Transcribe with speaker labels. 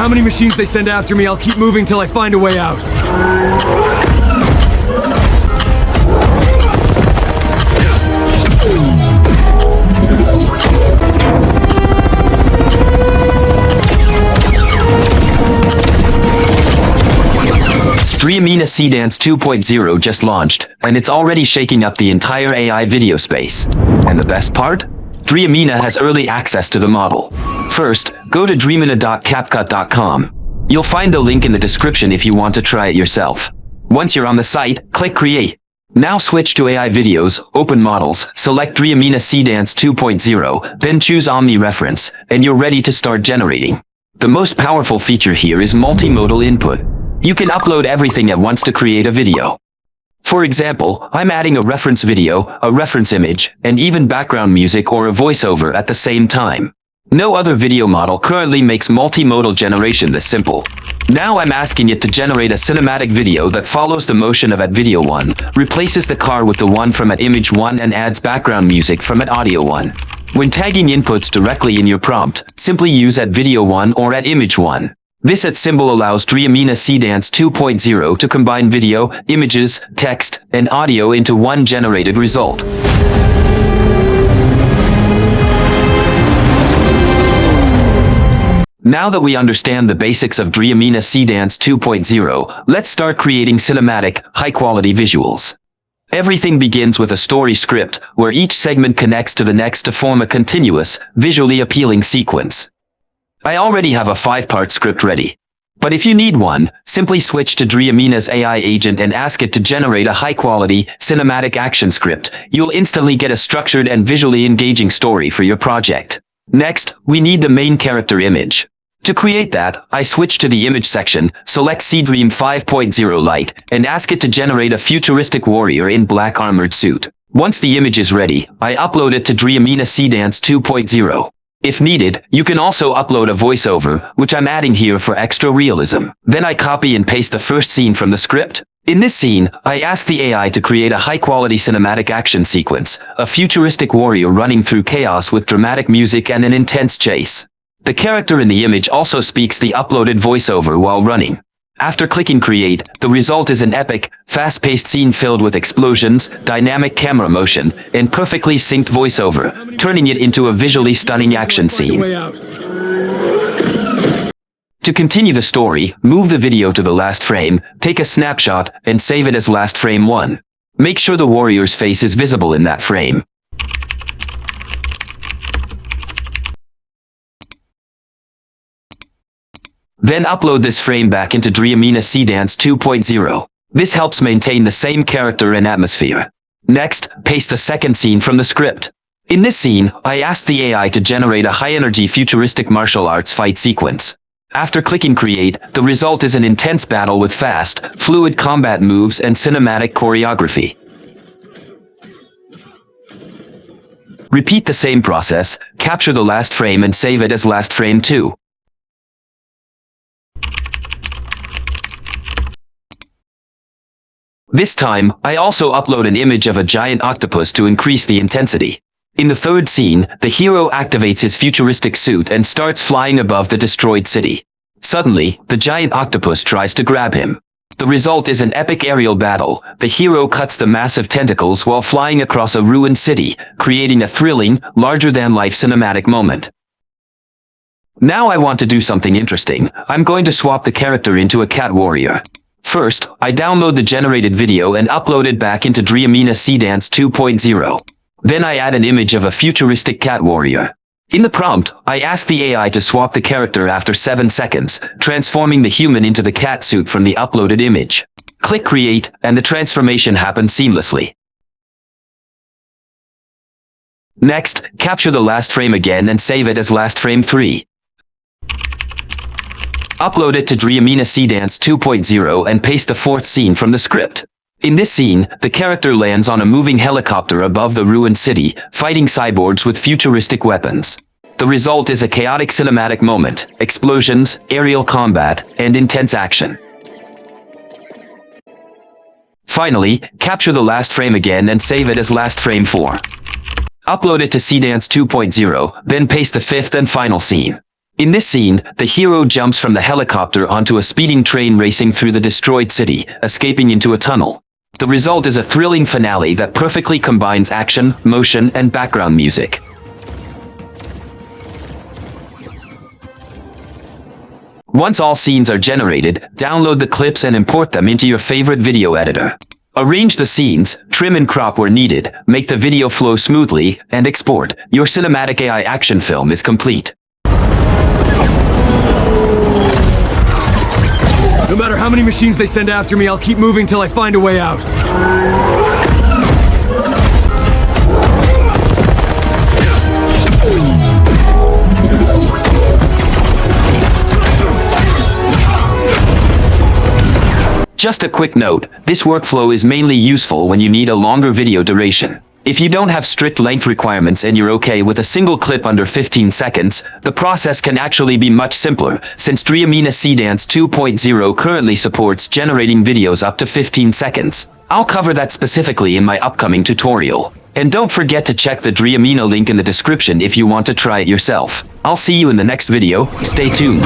Speaker 1: how many machines they send after me, I'll keep moving till I find a way out.
Speaker 2: Dreamina Seedance 2.0 just launched, and it's already shaking up the entire AI video space. And the best part? Dreamina has early access to the model. First, go to dreamina.capcut.com. You'll find the link in the description if you want to try it yourself. Once you're on the site, click Create. Now switch to AI videos, open models, select Dreamina Seedance 2.0, then choose Omni Reference, and you're ready to start generating. The most powerful feature here is multimodal input. You can upload everything at once to create a video. For example, I'm adding a reference video, a reference image, and even background music or a voiceover at the same time. No other video model currently makes multimodal generation this simple. Now I'm asking it to generate a cinematic video that follows the motion of at video 1, replaces the car with the one from at image 1 and adds background music from at audio 1. When tagging inputs directly in your prompt, simply use at video 1 or at image 1. This at symbol allows Dreamina Seedance 2.0 to combine video, images, text, and audio into one generated result. Now that we understand the basics of Dreamina Seedance 2.0, let's start creating cinematic, high-quality visuals. Everything begins with a story script, where each segment connects to the next to form a continuous, visually appealing sequence. I already have a 5-part script ready. But if you need one, simply switch to Dreamina's AI agent and ask it to generate a high-quality, cinematic action script. You'll instantly get a structured and visually engaging story for your project. Next, we need the main character image. To create that, I switch to the image section, select Dream 5.0 Lite, and ask it to generate a futuristic warrior in black armored suit. Once the image is ready, I upload it to Dreamina Seedance 2.0. If needed, you can also upload a voiceover, which I'm adding here for extra realism. Then I copy and paste the first scene from the script. In this scene, I ask the AI to create a high-quality cinematic action sequence, a futuristic warrior running through chaos with dramatic music and an intense chase. The character in the image also speaks the uploaded voiceover while running. After clicking Create, the result is an epic, fast-paced scene filled with explosions, dynamic camera motion, and perfectly synced voiceover, turning it into a visually stunning action scene. To continue the story, move the video to the last frame, take a snapshot, and save it as last frame 1. Make sure the warrior's face is visible in that frame. Then upload this frame back into Dreamina Seedance 2.0. This helps maintain the same character and atmosphere. Next, paste the second scene from the script. In this scene, I asked the AI to generate a high-energy futuristic martial arts fight sequence. After clicking Create, the result is an intense battle with fast, fluid combat moves and cinematic choreography. Repeat the same process, capture the last frame and save it as last frame 2. This time, I also upload an image of a giant octopus to increase the intensity. In the third scene, the hero activates his futuristic suit and starts flying above the destroyed city. Suddenly, the giant octopus tries to grab him. The result is an epic aerial battle. The hero cuts the massive tentacles while flying across a ruined city, creating a thrilling, larger-than-life cinematic moment. Now I want to do something interesting. I'm going to swap the character into a cat warrior. First, I download the generated video and upload it back into Dreamina Seedance 2.0. Then I add an image of a futuristic cat warrior. In the prompt, I ask the AI to swap the character after 7 seconds, transforming the human into the cat suit from the uploaded image. Click Create, and the transformation happens seamlessly. Next, capture the last frame again and save it as last frame 3. Upload it to Dreamina Seedance 2.0 and paste the fourth scene from the script. In this scene, the character lands on a moving helicopter above the ruined city, fighting cyborgs with futuristic weapons. The result is a chaotic cinematic moment, explosions, aerial combat, and intense action. Finally, capture the last frame again and save it as last frame 4. Upload it to Seedance 2.0, then paste the fifth and final scene. In this scene, the hero jumps from the helicopter onto a speeding train racing through the destroyed city, escaping into a tunnel. The result is a thrilling finale that perfectly combines action, motion, and background music. Once all scenes are generated, download the clips and import them into your favorite video editor. Arrange the scenes, trim and crop where needed, make the video flow smoothly, and export. Your cinematic AI action film is complete.
Speaker 1: No matter how many machines they send after me, I'll keep moving till I find a way out.
Speaker 2: Just a quick note, this workflow is mainly useful when you need a longer video duration. If you don't have strict length requirements and you're okay with a single clip under 15 seconds, the process can actually be much simpler, since Dreamina Seedance 2.0 currently supports generating videos up to 15 seconds. I'll cover that specifically in my upcoming tutorial. And don't forget to check the Dreamina link in the description if you want to try it yourself. I'll see you in the next video, stay tuned.